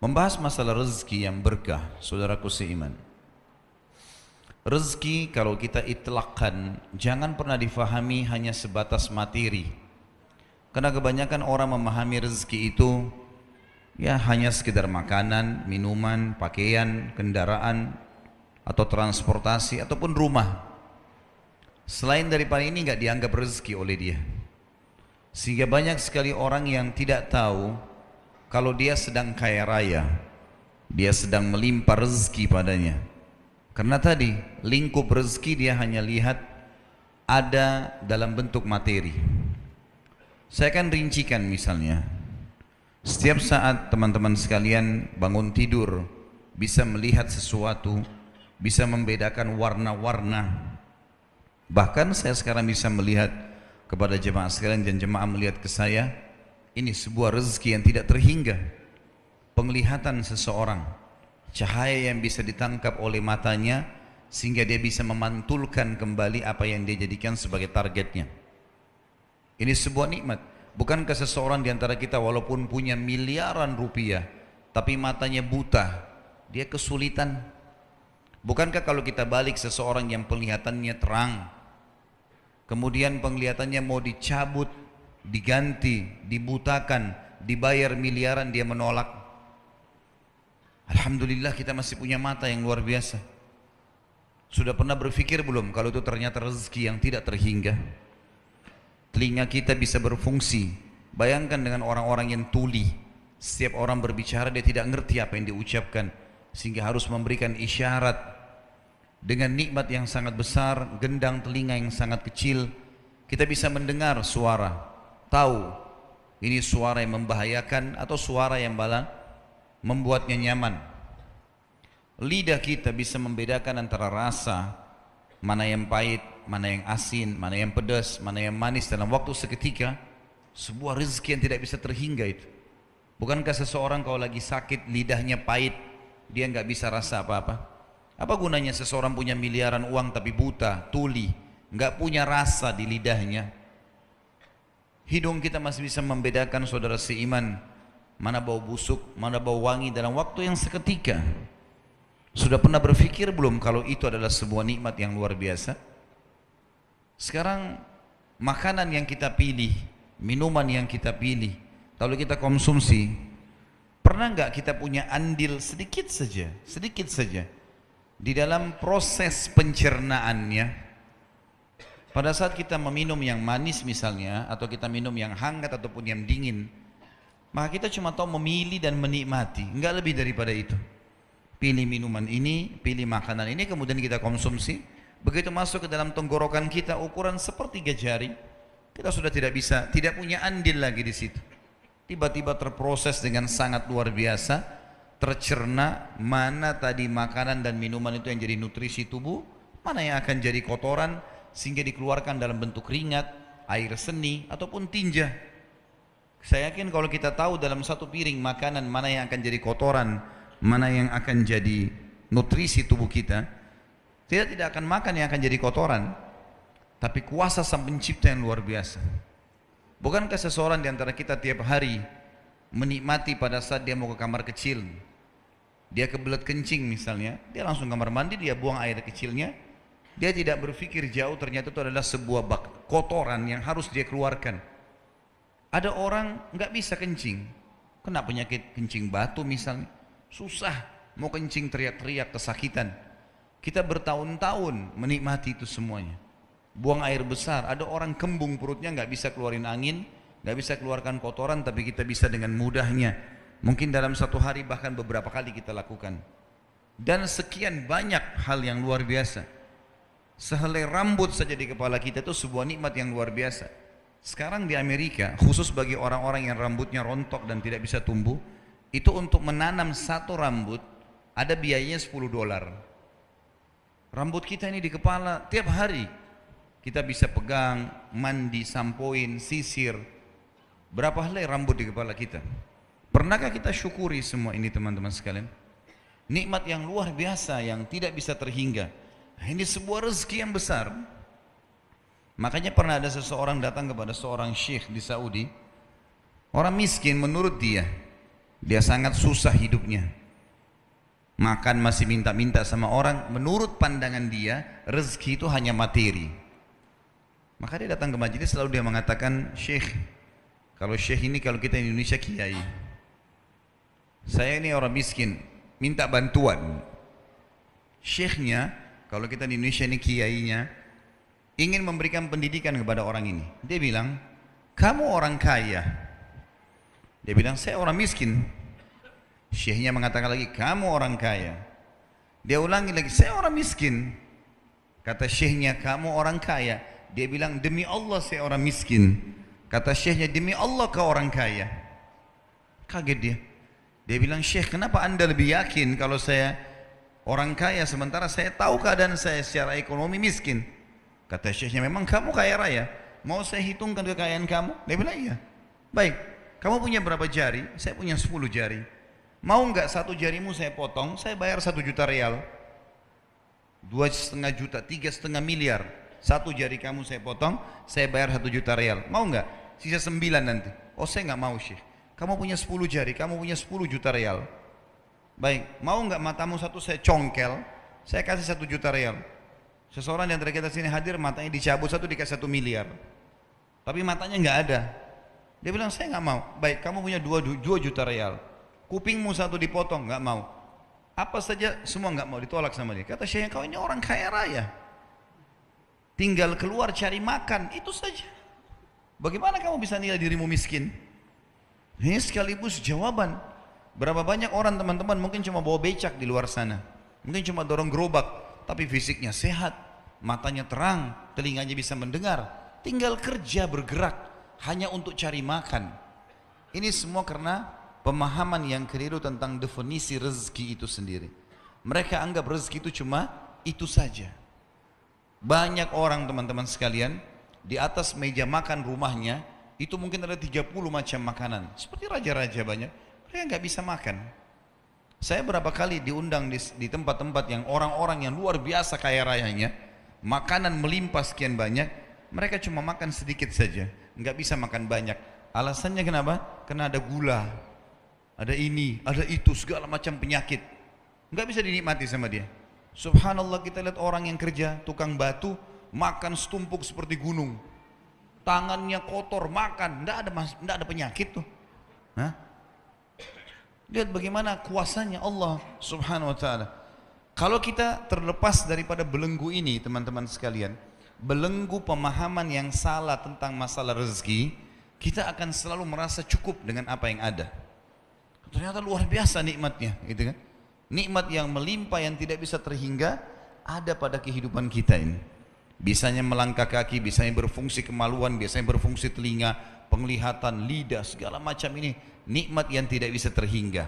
Membahas masalah rezeki yang berkah, saudaraku seiman. Rezeki kalau kita itlakkan, jangan pernah difahami hanya sebatas materi. Karena kebanyakan orang memahami rezeki itu ya hanya sekedar makanan, minuman, pakaian, kendaraan, atau transportasi, ataupun rumah. Selain daripada ini nggak dianggap rezeki oleh dia. Sehingga banyak sekali orang yang tidak tahu kalau dia sedang kaya raya, dia sedang melimpah rezeki padanya. Karena tadi lingkup rezeki dia hanya lihat ada dalam bentuk materi. Saya akan rincikan misalnya, setiap saat teman-teman sekalian bangun tidur bisa melihat sesuatu, bisa membedakan warna-warna. Bahkan saya sekarang bisa melihat kepada jemaah sekalian dan jemaah melihat ke saya, ini sebuah rezeki yang tidak terhingga. Penglihatan seseorang, cahaya yang bisa ditangkap oleh matanya sehingga dia bisa memantulkan kembali apa yang dia jadikan sebagai targetnya. Ini sebuah nikmat. Bukankah seseorang di antara kita walaupun punya miliaran rupiah tapi matanya buta, dia kesulitan? Bukankah kalau kita balik seseorang yang penglihatannya terang, kemudian penglihatannya mau dicabut, diganti, dibutakan, dibayar miliaran, dia menolak? Alhamdulillah kita masih punya mata yang luar biasa. Sudah pernah berpikir belum kalau itu ternyata rezeki yang tidak terhingga? Telinga kita bisa berfungsi. Bayangkan dengan orang-orang yang tuli. Setiap orang berbicara dia tidak ngerti apa yang diucapkan, sehingga harus memberikan isyarat. Dengan nikmat yang sangat besar, gendang telinga yang sangat kecil, kita bisa mendengar suara, tahu ini suara yang membahayakan atau suara yang membuatnya nyaman. Lidah kita bisa membedakan antara rasa, mana yang pahit, mana yang asin, mana yang pedas, mana yang manis dalam waktu seketika. Sebuah rezeki yang tidak bisa terhingga itu. Bukankah seseorang kalau lagi sakit lidahnya pahit, dia nggak bisa rasa apa-apa? Apa gunanya seseorang punya miliaran uang tapi buta, tuli, nggak punya rasa di lidahnya? Hidung kita masih bisa membedakan, saudara seiman, mana bau busuk, mana bau wangi dalam waktu yang seketika. Sudah pernah berpikir belum kalau itu adalah sebuah nikmat yang luar biasa? Sekarang makanan yang kita pilih, minuman yang kita pilih, kalau kita konsumsi, pernah nggak kita punya andil sedikit saja di dalam proses pencernaannya? Pada saat kita meminum yang manis misalnya, atau kita minum yang hangat ataupun yang dingin, maka kita cuma tahu memilih dan menikmati, enggak lebih daripada itu. Pilih minuman ini, pilih makanan ini, kemudian kita konsumsi. Begitu masuk ke dalam tenggorokan kita ukuran sepertiga jari, kita sudah tidak punya andil lagi di situ. Tiba-tiba terproses dengan sangat luar biasa, tercerna mana tadi makanan dan minuman itu yang jadi nutrisi tubuh, mana yang akan jadi kotoran sehingga dikeluarkan dalam bentuk keringat, air seni ataupun tinja. Saya yakin kalau kita tahu dalam satu piring makanan mana yang akan jadi kotoran, mana yang akan jadi nutrisi tubuh kita, tidak akan makan yang akan jadi kotoran. Tapi kuasa Sang Pencipta yang luar biasa. Bukankah seseorang di antara kita tiap hari menikmati pada saat dia mau ke kamar kecil, dia kebelet kencing misalnya, dia langsung kamar mandi, dia buang air kecilnya, dia tidak berpikir jauh, ternyata itu adalah sebuah kotoran yang harus dia keluarkan. Ada orang nggak bisa kencing, kena penyakit kencing batu misalnya, susah mau kencing, teriak-teriak kesakitan. Kita bertahun-tahun menikmati itu semuanya, buang air besar. Ada orang kembung perutnya, nggak bisa keluarin angin, nggak bisa keluarkan kotoran, tapi kita bisa dengan mudahnya. Mungkin dalam satu hari bahkan beberapa kali kita lakukan. Dan sekian banyak hal yang luar biasa. Sehelai rambut saja di kepala kita itu sebuah nikmat yang luar biasa. Sekarang di Amerika, khusus bagi orang-orang yang rambutnya rontok dan tidak bisa tumbuh, itu untuk menanam satu rambut ada biayanya $10. Rambut kita ini di kepala tiap hari kita bisa pegang, mandi, sampoin, sisir. Berapa helai rambut di kepala kita? Pernahkah kita syukuri semua ini teman-teman sekalian? Nikmat yang luar biasa yang tidak bisa terhingga. Ini sebuah rezeki yang besar. Makanya pernah ada seseorang datang kepada seorang syekh di Saudi, orang miskin menurut dia, Dia sangat susah hidupnya. Makan masih minta-minta sama orang. Menurut pandangan dia, rezeki itu hanya materi. Maka dia datang ke majelis, selalu dia mengatakan, Syekh, kalau Syekh ini kalau kita di Indonesia kiai, saya ini orang miskin, minta bantuan. Syekhnya, kalau kita di Indonesia ini kiainya, ingin memberikan pendidikan kepada orang ini. Dia bilang, kamu orang kaya. Dia bilang, saya orang miskin. Syekhnya mengatakan lagi, kamu orang kaya. Dia ulangi lagi, saya orang miskin. Kata syekhnya, kamu orang kaya. Dia bilang, demi Allah saya orang miskin. Kata syekhnya, demi Allah kau orang kaya. Kaget dia. Dia bilang, Syekh, kenapa anda lebih yakin kalau saya orang kaya sementara saya tahu keadaan saya secara ekonomi miskin? Kata syekhnya, memang kamu kaya raya. Mau saya hitungkan kekayaan kamu? Dia bilang, iya. Baik, kamu punya berapa jari? Saya punya 10 jari. Mau nggak satu jarimu saya potong? Saya bayar 1 juta real. 2,5 juta, 3,5 miliar. Satu jari kamu saya potong, saya bayar 1 juta real. Mau nggak? Sisa 9 nanti. Oh, saya nggak mau, Syekh. Kamu punya 10 jari, kamu punya 10 juta real. Baik, mau nggak matamu satu saya congkel, saya kasih 1 juta real. Seseorang yang dari kita sini hadir, matanya dicabut satu, dikasih 1 miliar. Tapi matanya nggak ada. Dia bilang, saya nggak mau. Baik, kamu punya 2 juta real. Kupingmu satu dipotong, nggak mau. Apa saja semua nggak mau, ditolak sama dia. Kata Syekh, kau ini orang kaya raya. Tinggal keluar cari makan, itu saja. Bagaimana kamu bisa nilai dirimu miskin? Ini sekaligus jawaban. Berapa banyak orang teman-teman mungkin cuma bawa becak di luar sana, mungkin cuma dorong gerobak, tapi fisiknya sehat, matanya terang, telinganya bisa mendengar, tinggal kerja bergerak hanya untuk cari makan. Ini semua karena pemahaman yang keliru tentang definisi rezeki itu sendiri. Mereka anggap rezeki itu cuma itu saja. Banyak orang teman-teman sekalian, di atas meja makan rumahnya itu mungkin ada 30 macam makanan, seperti raja-raja banyak. Mereka nggak bisa makan. Saya berapa kali diundang di tempat-tempat yang orang-orang yang luar biasa kaya rayanya, makanan melimpah sekian banyak, mereka cuma makan sedikit saja, nggak bisa makan banyak. Alasannya kenapa? Karena ada gula, ada ini, ada itu, segala macam penyakit, nggak bisa dinikmati sama dia. Subhanallah, kita lihat orang yang kerja, tukang batu, makan setumpuk seperti gunung, tangannya kotor, makan, nggak ada penyakit tuh. Hah? Lihat bagaimana kuasanya Allah Subhanahu wa ta'ala. Kalau kita terlepas daripada belenggu ini teman-teman sekalian, belenggu pemahaman yang salah tentang masalah rezeki, kita akan selalu merasa cukup dengan apa yang ada. Ternyata luar biasa nikmatnya, gitu kan? Nikmat yang melimpah yang tidak bisa terhingga ada pada kehidupan kita ini. Bisanya melangkah kaki, bisanya berfungsi kemaluan, bisanya berfungsi telinga, penglihatan, lidah, segala macam ini nikmat yang tidak bisa terhingga.